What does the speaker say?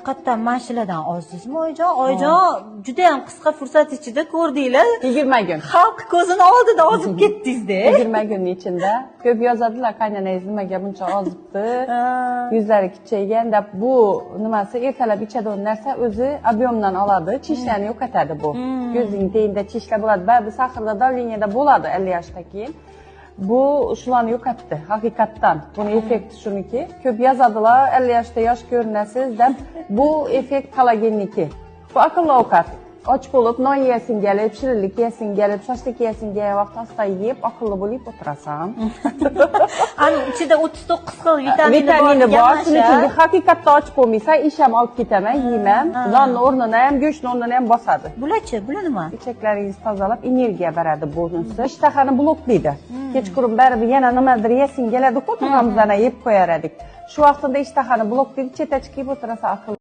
Haqiqatdan mashinadan oldingizmi oyijon? Oyijon juda ham qisqa fursat ichida ko'rdinglar. 20 gün. Xalq ko'zini oldida ozib ketdingizda. 20 günün içinde. Ko'p yozadilar, qaynanangiz nimaga buncha ozibdi, yuzlari kichaygan deb. Bu nimasi ertalab ichadigan narsa o'zi объемdan oladi, chishlarni yo'qotadi bu. Ko'zning tagida chishlar bo'ladi, ba'zi sahrda davleniyada bo'ladi 50 yoshdan keyin. Bu shularni yo'qotdi, haqiqatdan. Buni effekti shuniki. Ko'p yozadilar, 50 yoshda yosh ko'rinasiz deb. Bu effekt kolagenniki. Bu aqlli ovqat. Och bo'lib, non yesin kelib, shirinlik yesin kelib, shoshlik yesin kelgan vaqt asta yeb, aqlli bo'lib o'tirasan. Ani ichida 39 xil vitamini bor. Shuning uchun haqiqatda och bo'lmaysan, ish ham olib ketaman, yeyman. Nonni o'rnini ham, go'shtni o'rnini ham bosadi. Bularchi, bular nima? Ichaklaringizni tozalab, energiya beradi bunisi. Ishtahani bloklaydi. Kechqurun baribir yana nimadir yesin keladi, qo'tirg'amizdan yeb qo'yar edik. Shu vaqtida ishtahani bloklaydi, chetachi kiyib o'tirasa aql